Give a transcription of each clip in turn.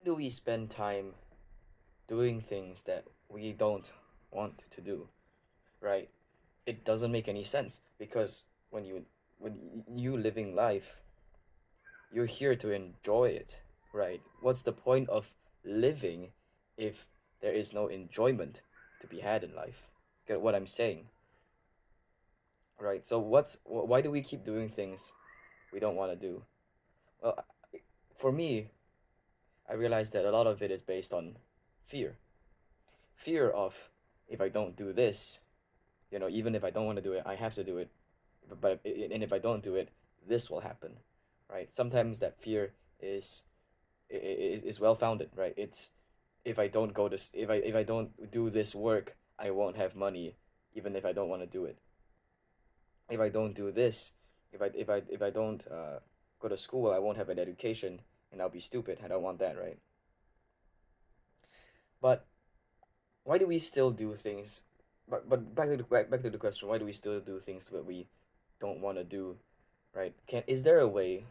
do we spend time doing things that we don't want to do, right? It doesn't make any sense because when you living life, you're here to enjoy it, right? What's the point of living if there is no enjoyment to be had in life? Get what I'm saying, right? So why do we keep doing things we don't want to do? Well, for me, I realized that a lot of it is based on fear. Fear of, if I don't do this, even if I don't want to do it, I have to do it. But and if I don't do it, this will happen, right? Sometimes that fear is is well founded, right? It's, if I don't do this work, I won't have money, even if I don't want to do it. If I don't do this, if I don't go to school, I won't have an education, and I'll be stupid. I don't want that, right? But why do we still do things? But back to the question: why do we still do things that we don't want to do, right? Can Is there a way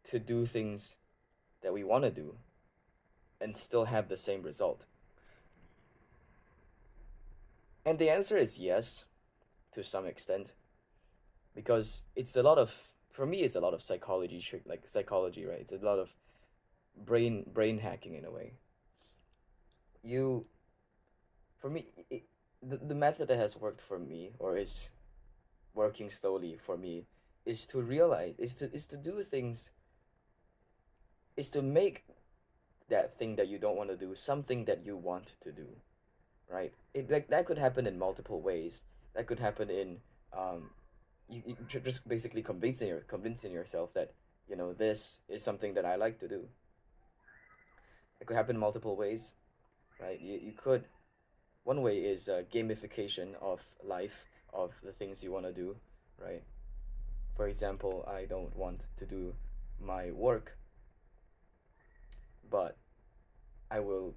to do things that we want to do and still have the same result? And the answer is yes, to some extent, because it's a lot of, for me, it's a lot of psychology, like psychology, right? It's a lot of brain hacking in a way. You, for me, the method that has worked for me, or is working slowly for me, is to realize, is to do things, is to make that thing that you don't want to do something that you want to do, right? It, like, that could happen in multiple ways. That could happen in, um, you just basically convincing yourself that, this is something that I like to do. It could happen in multiple ways, right? You could, one way is gamification of life, of the things you want to do, right? For example, I don't want to do my work, but I will.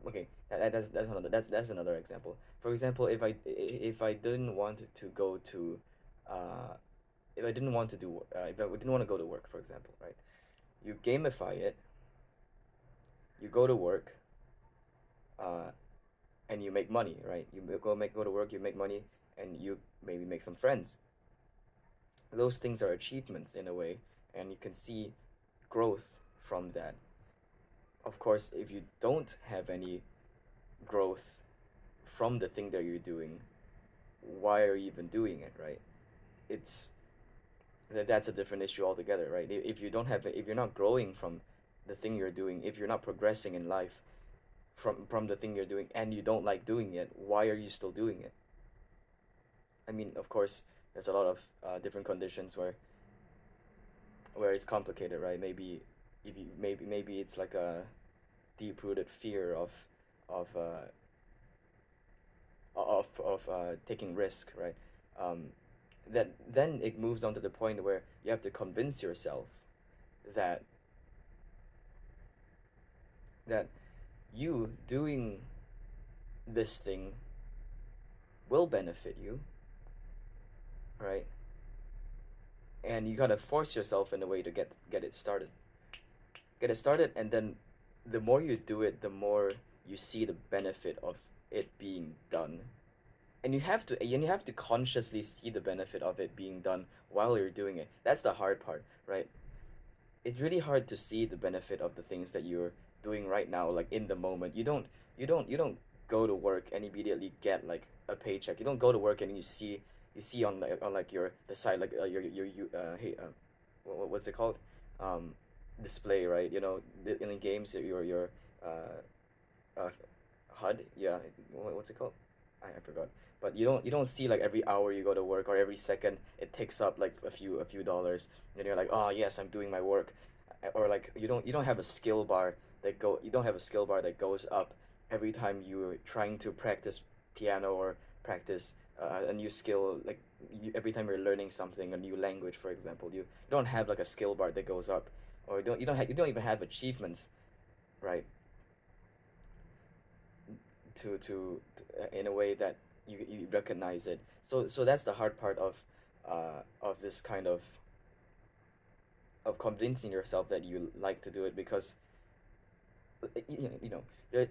Okay, that's another example. For example, if I didn't want to go to, uh, if I didn't want to do, if I didn't want to go to work, for example, right? You gamify it. You go to work, uh, and you make money, right? Go to work, you make money, and you maybe make some friends. Those things are achievements in a way, and you can see growth from that. Of course, if you don't have any growth from the thing that you're doing, why are you even doing it, right? It's that's a different issue altogether, right? If you don't have, if you're not growing from the thing you're doing, if you're not progressing in life from the thing you're doing, and you don't like doing it, why are you still doing it? I mean, of course, there's a lot of different conditions where it's complicated, right? Maybe, if you maybe it's like a deep rooted fear of taking risk, right? Um, that then it moves on to the point where you have to convince yourself that that you doing this thing will benefit you, right? And you gotta force yourself in a way to get it started, and then the more you do it, the more you see the benefit of it being done. And you have to consciously see the benefit of it being done while you're doing it. That's the hard part, right? It's really hard to see the benefit of the things that you're doing right now, like in the moment. You don't go to work and immediately get like a paycheck. You don't go to work and you see on like your the side, like hey, what's it called, um display, right? In the games, your uh uh HUD, yeah. What's it called? I forgot. But you don't see like every hour you go to work, or every second it takes up like a few dollars, and you're like, oh yes, I'm doing my work. Or like you don't have a skill bar you don't have a skill bar that goes up every time you're trying to practice piano, or practice a new skill, like every time you're learning something, a new language, for example. You don't have like a skill bar that goes up, or you don't even have achievements, right? In a way that you recognize it. So that's the hard part of this kind of convincing yourself that you like to do it, because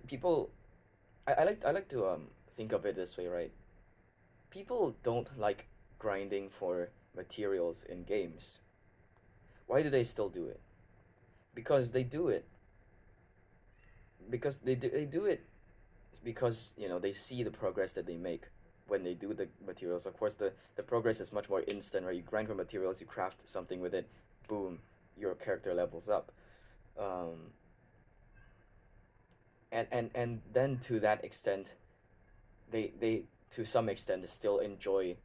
people. I like to think of it this way, right? People don't like grinding for materials in games. Why do they still do it? Because they do it because they see the progress that they make when they do the materials. Of course, the progress is much more instant, right? You grind for materials, you craft something with it, boom, your character levels up. um, and then to that extent, they to some extent still enjoy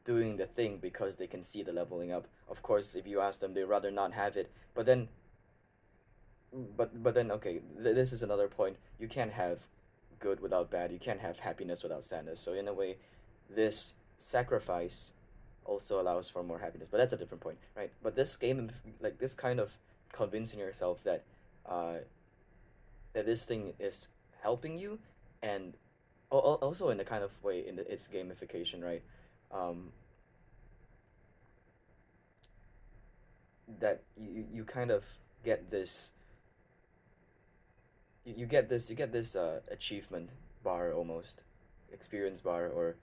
doing the thing because they can see the leveling up. Of course, if you ask them, they rather not have it. But then okay, this is another point. You can't have good without bad. You can't have happiness without sadness. So in a way, this sacrifice also allows for more happiness. But that's a different point, right? But this game, like this kind of convincing yourself uh, that this thing is helping you, and also in a kind of way in its gamification, right? Um, that you kind of get this you get this achievement bar, almost experience bar, or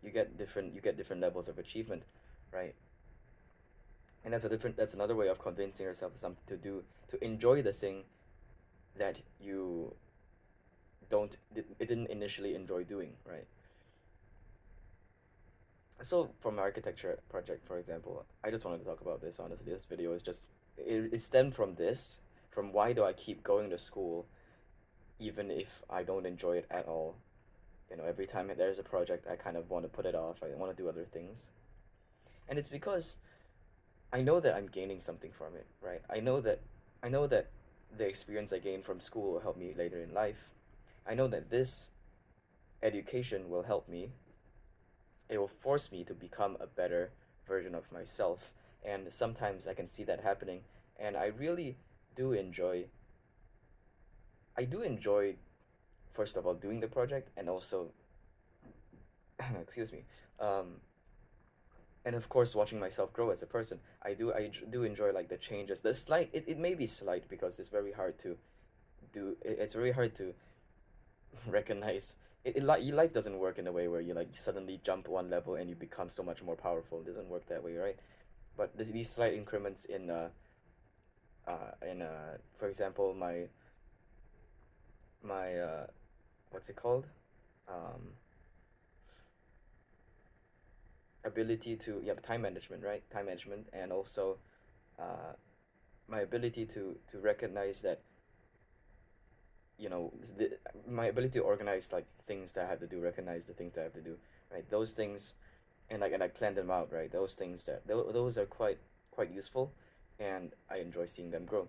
you get different levels of achievement, right? And that's another way of convincing yourself of something to do, to enjoy the thing that you didn't initially enjoy doing, right? So for my architecture project, for example, I just wanted to talk about this. Honestly, this video is just it stemmed from this, from why do I keep going to school even if I don't enjoy it at all. Every time there's a project, I kind of want to put it off. I want to do other things. And it's because I know that I'm gaining something from it, right? I know that the experience I gain from school will help me later in life. I know that this education will help me. It will force me to become a better version of myself. And sometimes I can see that happening. And do enjoy I do enjoy, first of all, doing the project, and also excuse me, um, and of course watching myself grow as a person. I do enjoy like the changes, the slight, it may be slight because it's very hard to it's very hard to recognize life doesn't work in a way where you like suddenly jump one level and you become so much more powerful. It doesn't work that way, right? But these slight increments for example, my what's it called, um ability to, yeah, time management, right? Time management, and also uh, my ability to recognize that, the, my ability to organize like things that I have to do, recognize the things that I have to do, right? Those things, and I plan them out, right? Those things those are quite useful, and I enjoy seeing them grow.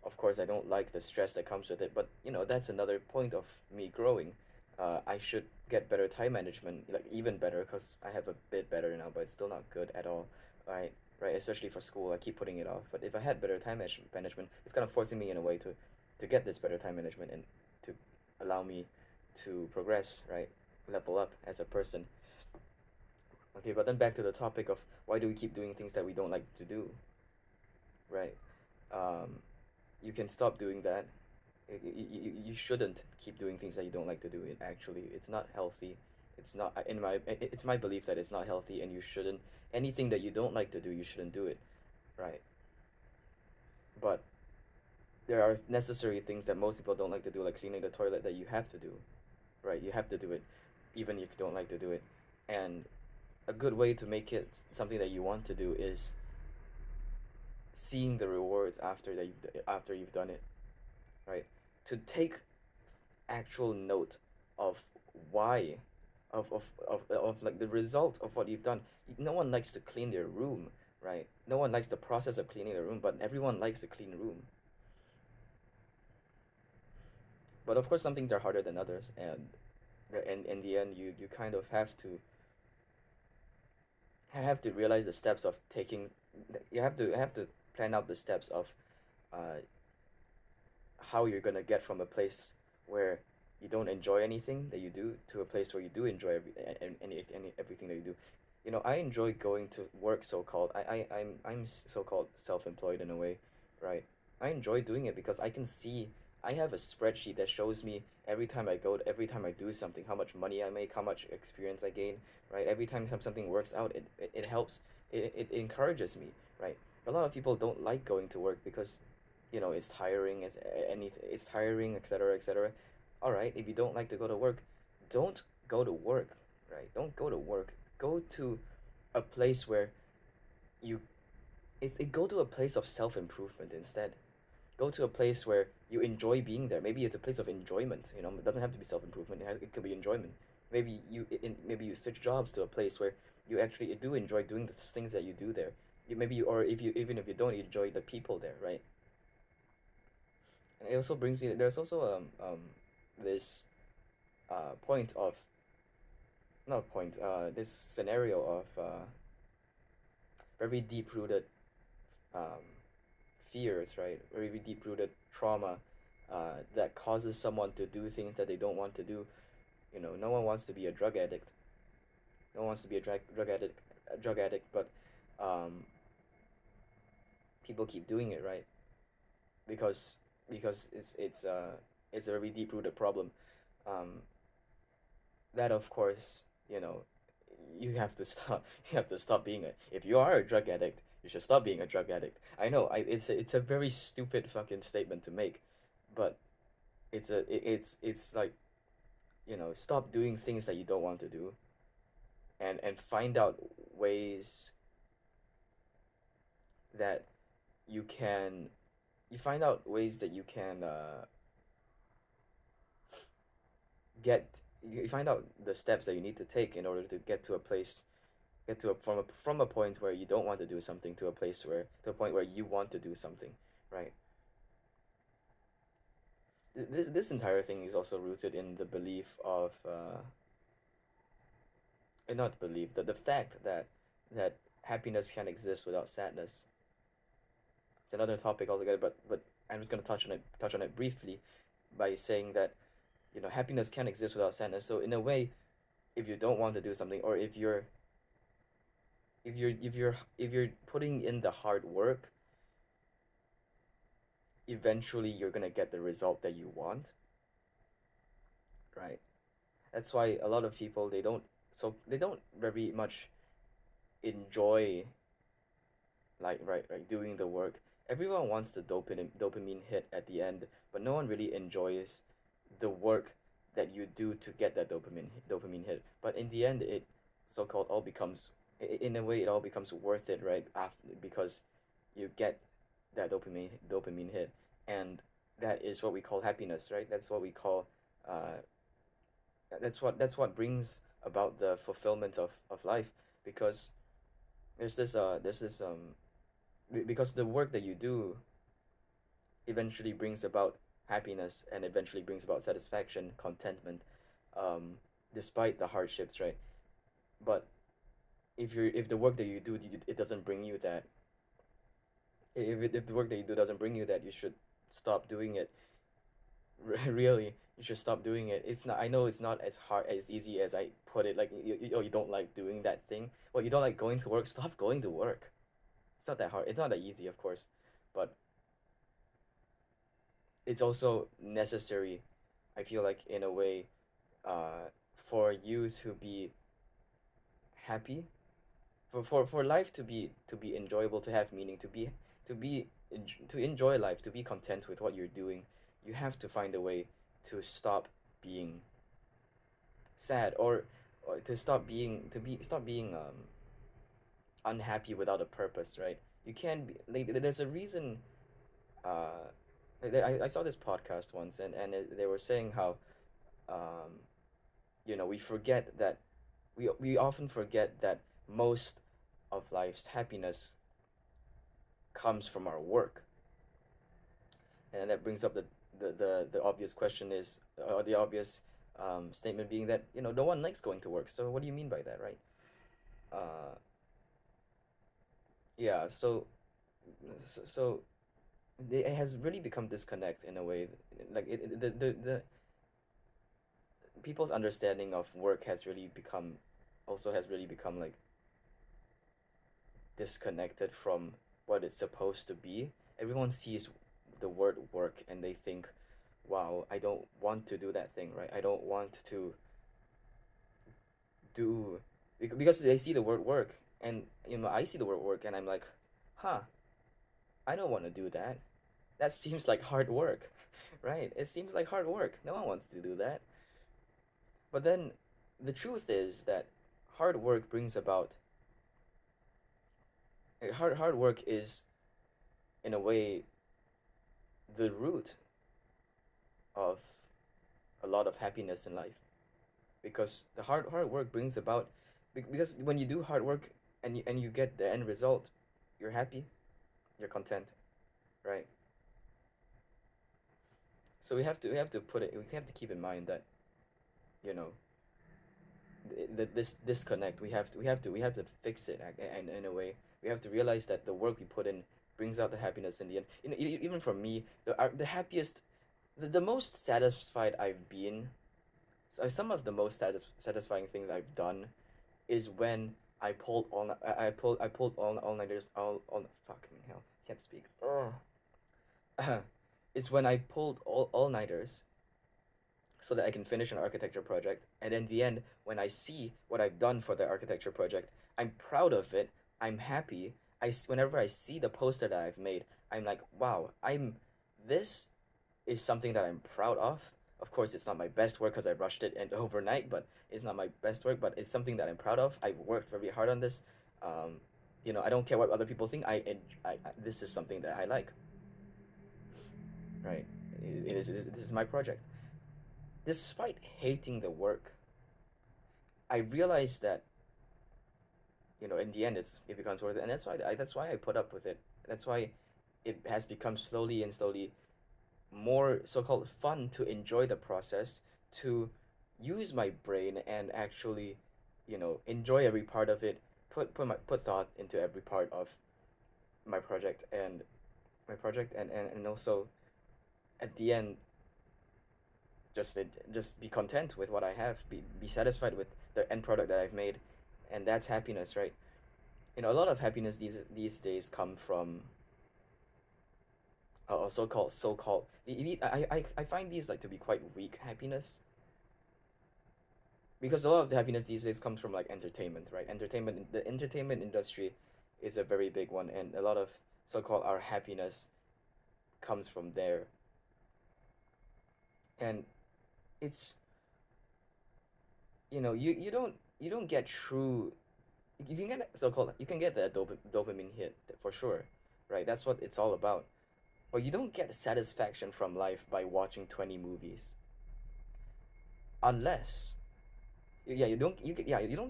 Of course, I don't like the stress that comes with it, but that's another point of me growing. I should get better time management, like even better, because I have a bit better now, but it's still not good at all, right? Right, especially for school, I keep putting it off. But if I had better management, it's kind of forcing me in a way to get this better time management, and to allow me to progress, right? Level up as a person. Okay, but then back to the topic of why do we keep doing things that we don't like to do, right? Um, you can stop doing that. You shouldn't keep doing things that you don't like to do. It's not healthy. It's not in my it's my belief that it's not healthy, and you shouldn't, anything that you don't like to do, you shouldn't do it, right? But there are necessary things that most people don't like to do, like cleaning the toilet, that you have to do, right? You have to do it, even if you don't like to do it. And a good way to make it something that you want to do is seeing the rewards after you've done it, right? To take actual note of why, of like the result of what you've done. No one likes to clean their room, right? No one likes the process of cleaning the room, but everyone likes a clean room. But of course, some things are harder than others, and in the end, you kind of have to realize the steps of taking. You have to plan out the steps of uh, how you're gonna get from a place where you don't enjoy anything that you do to a place where you do enjoy everything that you do. I enjoy going to work, so-called. I'm so-called self-employed in a way, right? I enjoy doing it because I can see, I have a spreadsheet that shows me every time I do something, how much money I make, how much experience I gain, right? Every time something works out, it helps, it encourages me, right? A lot of people don't like going to work because, it's tiring, it's tiring, etc., etc. All right, if you don't like to go to work, don't go to work, right? Don't go to work. Go to a place where you go to a place of self-improvement instead. Go to a place where you enjoy being there. Maybe it's a place of enjoyment. It doesn't have to be self-improvement. It could be enjoyment. Maybe you switch jobs to a place where you actually do enjoy doing the things that you do there. Or if you, even if you don't, you enjoy the people there, right? And it also brings you. There's also this point of, not a point, this scenario of very deep-rooted um, fears, right? Very deep-rooted trauma that causes someone to do things that they don't want to do. No one wants to be a drug addict. No one wants to be a drug addict, but um, people keep doing it, right? Because it's a very deep-rooted problem. Um, that, of course, you have to stop. You have to stop being a. If you are a drug addict, you should stop being a drug addict. I know, it's a very stupid fucking statement to make, but it's like, stop doing things that you don't want to do, and find out ways that you can you find out ways that you can get you find out the steps that you need to take in order to get to from a point where you don't want to do something to a point where you want to do something, right? This entire thing is also rooted in the belief of and not belief, the fact that happiness can exist without sadness. It's another topic altogether, but I'm just going to touch on it briefly by saying that, happiness can exist without sadness. So in a way, if you don't want to do something, or if you're putting in the hard work, eventually you're going to get the result that you want, right? That's why a lot of people, they don't very much enjoy, like, right, doing the work. Everyone wants the dopamine hit at the end, but no one really enjoys the work that you do to get that dopamine hit. But in the end, it so-called all becomes, in a way, it all becomes worth it, right? After, because you get that dopamine hit, and that is what we call happiness, right? Uh that's what brings about the fulfillment of life, because because the work that you do eventually brings about happiness, and eventually brings about satisfaction, contentment, um, despite the hardships, right? But if the work that you do, it doesn't bring you that, if the work that you do doesn't bring you that, you should stop doing it. Really, you should stop doing it. It's not. I know it's not as easy as I put it. Like, you don't like doing that thing. Well, you don't like going to work. Stop going to work. It's not that hard. It's not that easy, of course, but it's also necessary. I feel like, in a way, for you to be happy, for life to be enjoyable, to have meaning, to enjoy life, to be content with what you're doing, you have to find a way to stop being sad, or to stop being unhappy without a purpose, right? You can't be like, there's a reason. uh I saw this podcast once, and they were saying how, um we forget that, we often forget that most of life's happiness comes from our work. And that brings up the obvious question is, or the obvious statement being that, no one likes going to work. So what do you mean by that, right? uh yeah, so it has really become disconnect in a way. Like, the people's understanding of work has really become like, disconnected from what it's supposed to be. Everyone sees the word work and they think, wow, I don't want to do that thing, right? I don't want to do, because they see the word work, and I see the word work and I'm like, huh, I don't want to do that. That seems like hard work, right? It seems like hard work. No one wants to do that. But then the truth is that hard work brings about hard work is in a way the root of a lot of happiness in life, because the hard work brings about, because when you do hard work and you get the end result, you're happy, you're content, right? So we have to put it, we have to keep in mind that, you know this disconnect, we have to fix it, and in a way we have to realize that the work we put in brings out the happiness in the end. Even for me, the happiest, the most satisfied I've been, some of the most satisfying things I've done is when I pulled all-nighters, all fucking hell, can't speak. Is when I pulled all-nighters so that I can finish an architecture project. And in the end, when I see what I've done for the architecture project, I'm proud of it. I'm happy. Whenever I see the poster that I've made, I'm like, wow, this is something that I'm proud of. Of course, it's not my best work because I rushed it and overnight, but it's not my best work, but it's something that I'm proud of. I've worked very hard on this. Um, I don't care what other people think. This is something that I like, right? This is my project. Despite hating the work, I realized that, in the end, it becomes worth it, and that's why I put up with it. That's why it has become slowly and slowly more so-called fun to enjoy the process, to use my brain and actually, enjoy every part of it, put thought into every part of my project, and also at the end, just be content with what I have, be satisfied with the end product that I've made, and that's happiness, right? A lot of happiness these days come from, so-called, I find these like to be quite weak happiness, because a lot of the happiness these days comes from like entertainment, right? The entertainment industry is a very big one, and a lot of so-called our happiness comes from there. And it's, you don't get true, you can get so-called, you can get the dopamine hit for sure, right? That's what it's all about. But you don't get satisfaction from life by watching 20 movies, unless, yeah, you don't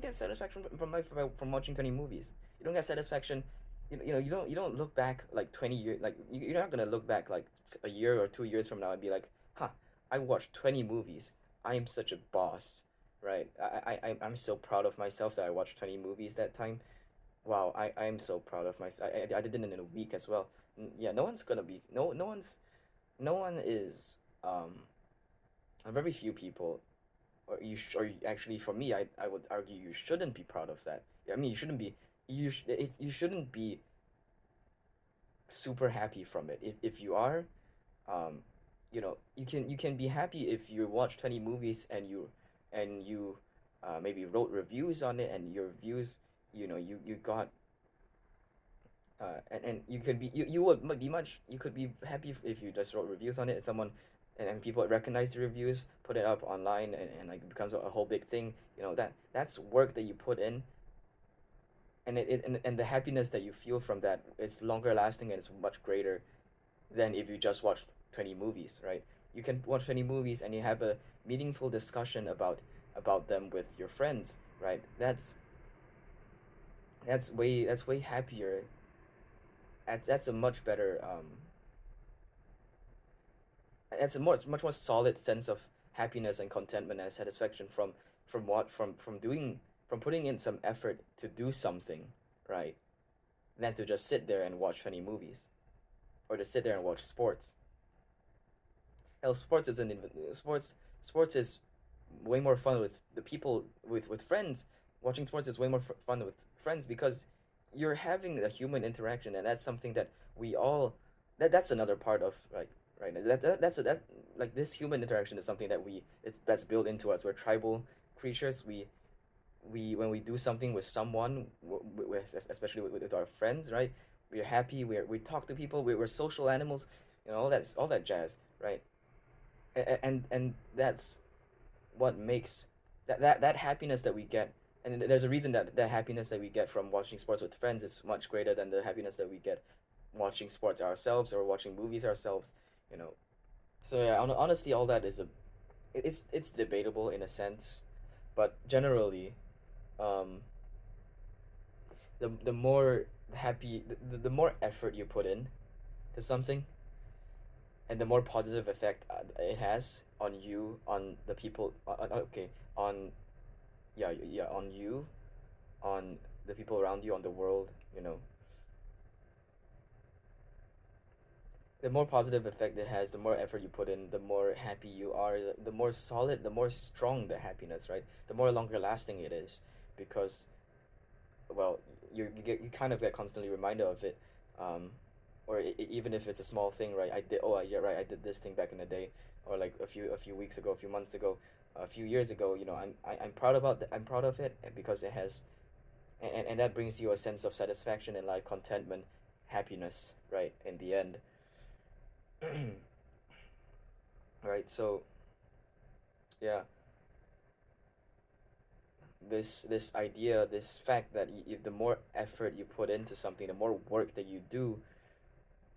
get satisfaction from life from watching 20 movies. You don't get satisfaction. You don't look back like 20 years, like you're not gonna look back like a year or 2 years from now and be like, huh, I watched 20 movies. I am such a boss, right? I'm so proud of myself that I watched 20 movies that time. Wow, I'm so proud of myself. I did it in a week as well. Yeah, no one's gonna be, no one is, very few people, or actually, for me, I would argue you shouldn't be proud of that. I mean, you shouldn't be, you shouldn't be super happy from it. If you are, um, you can be happy if you watch 20 movies, and you maybe wrote reviews on it, and your reviews, you got, and you could be, you could be happy if you just wrote reviews on it, and people recognize the reviews, put it up online, and like it becomes a whole big thing. That's work that you put in, and the happiness that you feel from that, it's longer lasting, and it's much greater than if you just watch 20 movies, right? You can watch 20 movies and you have a meaningful discussion about them with your friends, right? That's way happier. That's a much better, that's a much more solid sense of happiness and contentment and satisfaction from putting in some effort to do something, right, than to just sit there and watch funny movies, or to sit there and watch sports. Hell, sports is way more fun with the people, with friends. Watching sports is way more fun with friends, because you're having a human interaction, and that's something that we all that's another part of, like, right, that like this human interaction is something that it's that's built into us. We're tribal creatures. We when we do something with someone, especially with our friends, right, we're happy, we talk to people, we're social animals, all that jazz, right? And that's what makes that happiness that we get. And there's a reason that the happiness that we get from watching sports with friends is much greater than the happiness that we get watching sports ourselves or watching movies ourselves, you know. So yeah, honestly, all that is it's debatable in a sense, but generally, um the more happy, the more effort you put in to something, and the more positive effect it has on you, on the people, okay, on, yeah, on you, on the people around you, on the world, you know, the more positive effect it has, the more effort you put in, the more happy you are, the more solid, the more strong the happiness, right? The more longer lasting it is, because, well, you kind of get constantly reminded of it, um, or even if it's a small thing, right? Yeah, right, I did this thing back in the day, or like a few weeks ago, a few months ago, a few years ago. I'm proud about I'm proud of it, because it has, and that brings you a sense of satisfaction in life, contentment, happiness, right? In the end, right? So yeah, this idea, this fact that the more effort you put into something, the more work that you do,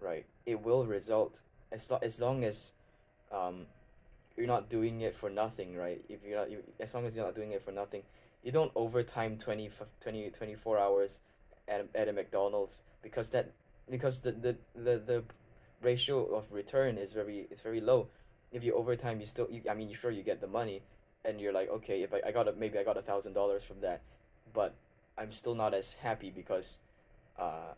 right, it will result, as long as, um, you're not doing it for nothing, right? If you're not, as long as you're not doing it for nothing, you don't overtime 24 hours at a McDonald's, because the ratio of return is very low. If you overtime, I mean, you sure you get the money, and you're like, okay, if I got maybe I got $1,000 from that, but I'm still not as happy, because, uh,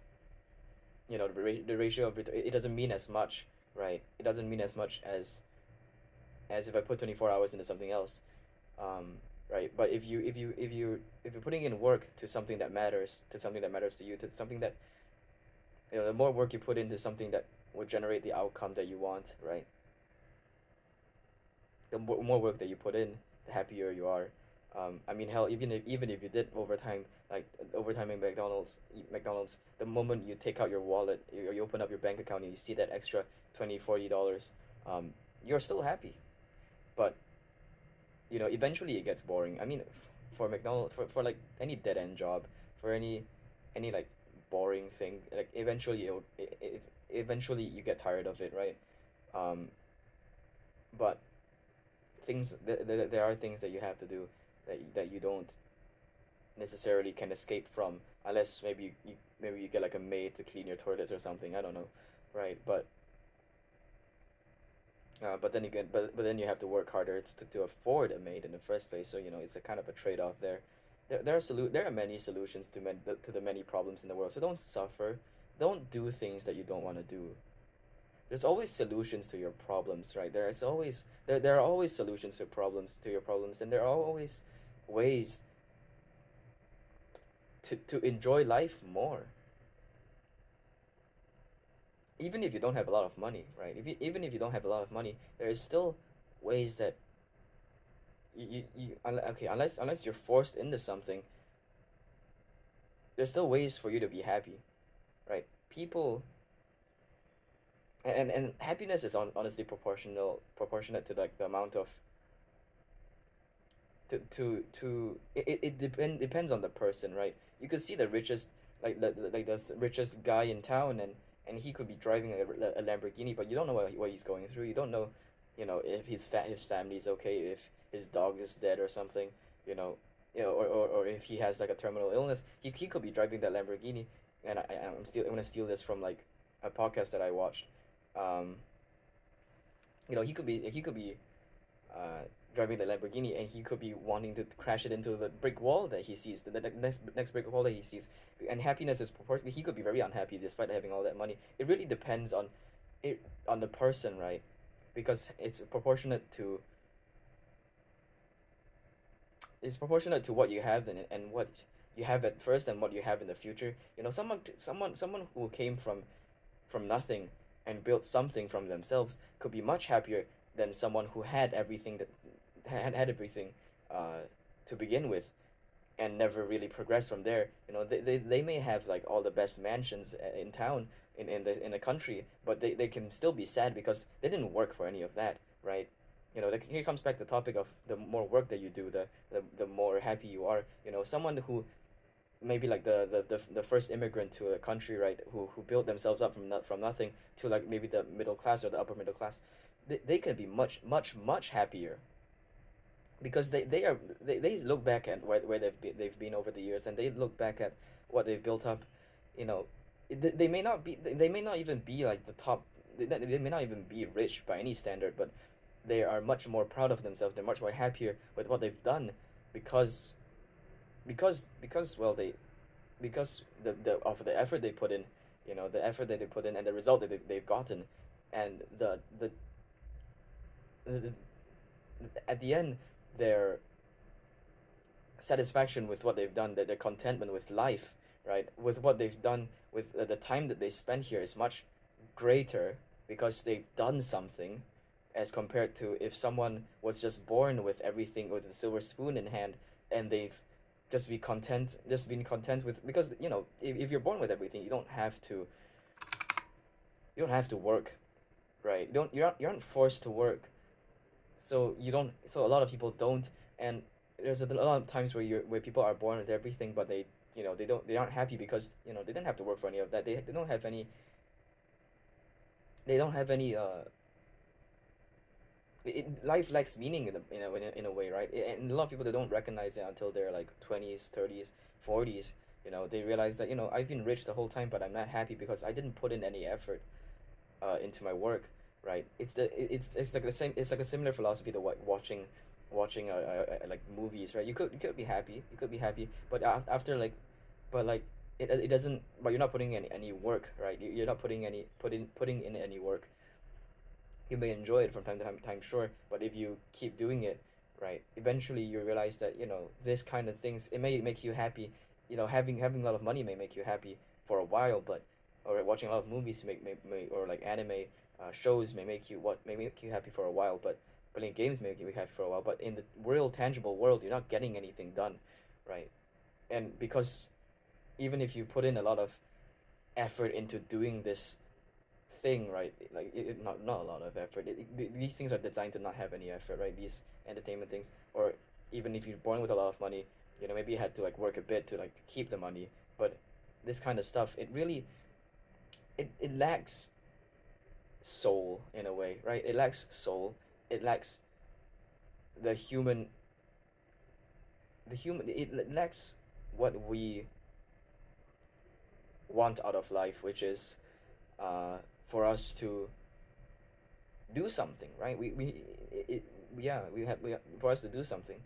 the ratio of return, it doesn't mean as much, right? It doesn't mean as much as if I put 24 hours into something else, um, right? But if you're putting in work to something that matters, to you, to something that, the more work you put into something that will generate the outcome that you want, right? The more work that you put in, the happier you are. I mean, hell, even if you did overtime, like overtime in McDonald's, the moment you take out your wallet, you open up your bank account, and you see that extra 20 $40, um, you're still happy. But, eventually it gets boring. I mean, for McDonald's, for like any dead end job, for any like boring thing, like eventually eventually you get tired of it, right? Um, but there are things that you have to do, that you don't necessarily can escape from, unless maybe you get like a maid to clean your toilets or something. I don't know, right? But then again, but then you have to work harder to afford a maid in the first place. So, it's a kind of a trade-off there. There are many solutions to the many problems in the world. So don't suffer. Don't do things that you don't want to do. There's always solutions to your problems, right? There are always solutions to your problems, and there are always ways to enjoy life more. Even if you don't have a lot of money, right? Even if you don't have a lot of money, there is still ways that okay, unless you're forced into something, there's still ways for you to be happy, right? People, and happiness is honestly proportionate to like the amount of, depends on the person, right? You could see the richest, like the richest guy in town, and he could be driving a Lamborghini, but you don't know what he's going through. You don't know, if his family's okay, if his dog is dead or something, you know, or if he has like a terminal illness. He could be driving that Lamborghini, and I'm gonna steal this from like a podcast that I watched. Um, he could be uh, driving the Lamborghini, and he could be wanting to crash it into the brick wall that he sees, the next brick wall that he sees. And happiness is proportionate. He could be very unhappy despite having all that money. It really depends it on the person, right? Because it's proportionate to what you have, and what you have at first and what you have in the future. You know, someone who came from nothing and built something from themselves could be much happier than someone who had everything that had everything uh, to begin with and never really progressed from there. You know, they may have like all the best mansions in town in the country, but they can still be sad because they didn't work for any of that, right? You know, here comes back the topic of the more work that you do, the more happy you are. You know, someone who maybe like the first immigrant to a country, right, who built themselves up from nothing to like maybe the middle class or the upper middle class, they can be much happier because they look back at where they've been over the years, and they look back at what they've built up. You know, they may not be, they may not even be like the top, they may not even be rich by any standard, but they are much more proud of themselves. They're much more happier with what they've done because because well because the of the effort they put in, you know, the effort that they put in and the result that they've gotten, and the at the end, their satisfaction with what they've done, that their contentment with life, right, with what they've done, with the time that they spend here is much greater because they've done something, as compared to if someone was just born with everything with a silver spoon in hand and they've just been content with, because you know, if you're born with everything, you don't have to work, right? You aren't forced to work, so you don't, so a lot of people don't. And there's a lot of times where people are born with everything, but they, you know, they aren't happy because, you know, they didn't have to work for any of that. They don't have any, they don't have any life lacks meaning in a way, right? And a lot of people, they don't recognize it until they're like 20s, 30s, 40s. You know, they realize that, you know, I've been rich the whole time, but I'm not happy because I didn't put in any effort into my work, right? It's like the same. It's like a similar philosophy to what watching like movies, right? You could be happy, you could be happy, but after like, but like it doesn't. But you're not putting any work, right? You're not putting in any work. You may enjoy it from time, sure, but if you keep doing it, right, eventually you realize that, you know, this kind of things, it may make you happy. You know, having a lot of money may make you happy for a while, but, or watching a lot of movies or like anime shows may make you happy for a while, but playing games may make you happy for a while, but in the real tangible world, you're not getting anything done, right? And because even if you put in a lot of effort into doing this thing, right? Like not a lot of effort. These things are designed to not have any effort, right? These entertainment things, or even if you're born with a lot of money, you know, maybe you had to like work a bit to like keep the money. But this kind of stuff, it really, it lacks soul in a way, right? It lacks soul. It lacks the human, it lacks what we want out of life, which is uh, for us to do something, right? It, yeah, for us to do something.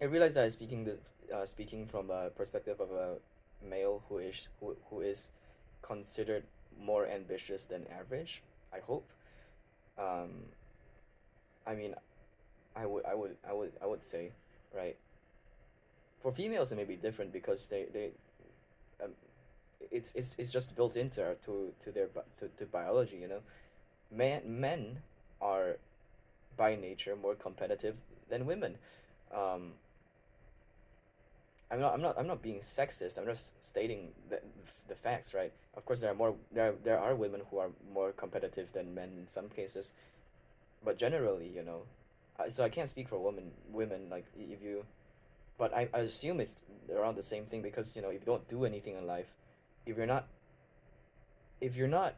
I realized that speaking from a perspective of a male who is considered more ambitious than average. I hope. Um, I mean, I would say, right. For females, it may be different because um, it's just built into to biology. You know, men are by nature more competitive than women. Um, I'm not being sexist. I'm just stating the facts, right? Of course, there are women who are more competitive than men in some cases, but generally, you know, so I can't speak for women like if you, but I assume it's around the same thing because, you know, if you don't do anything in life, if you're not if you're not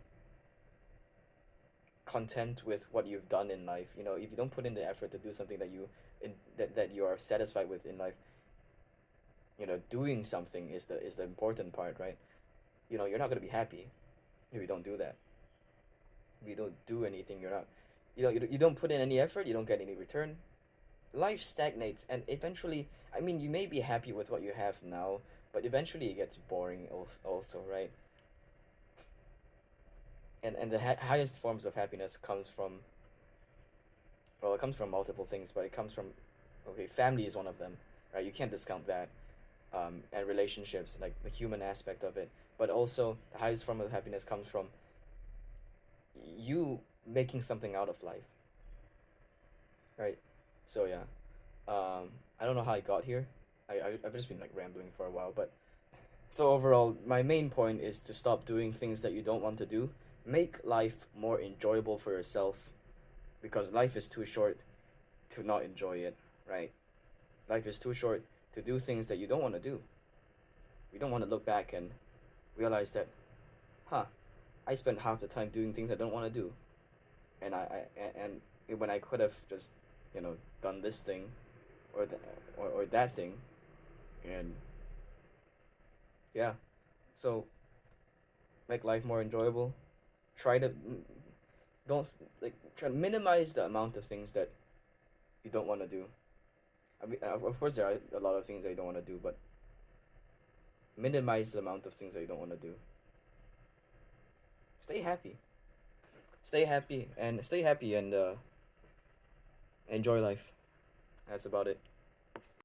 content with what you've done in life, you know, if you don't put in the effort to do something that you are satisfied with in life, you know, doing something is the important part, right? You know, you're not gonna be happy if you don't do that. If you don't do anything, you're not, you don't put in any effort, you don't get any return. Life stagnates, and eventually, I mean, you may be happy with what you have now, but eventually it gets boring also, right? And the highest forms of happiness comes from, well, it comes from multiple things, but it comes from, okay, family is one of them, right? You can't discount that. And relationships, like the human aspect of it. But also, the highest form of happiness comes from you making something out of life, right? So yeah, I don't know how I got here. I've just been like rambling for a while, but so overall, my main point is to stop doing things that you don't want to do. Make life more enjoyable for yourself, because life is too short to not enjoy it, right? Life is too short to do things that you don't want to do. We don't want to look back and realize that, huh, I spent half the time doing things I don't want to do, and when I could have just, done this thing or or that thing, and yeah, so make life more enjoyable. Try to don't like try to minimize the amount of things that you don't want to do. I mean, of course, there are a lot of things that you don't want to do, but minimize the amount of things that you don't want to do. Stay happy. Stay happy and enjoy life. That's about it.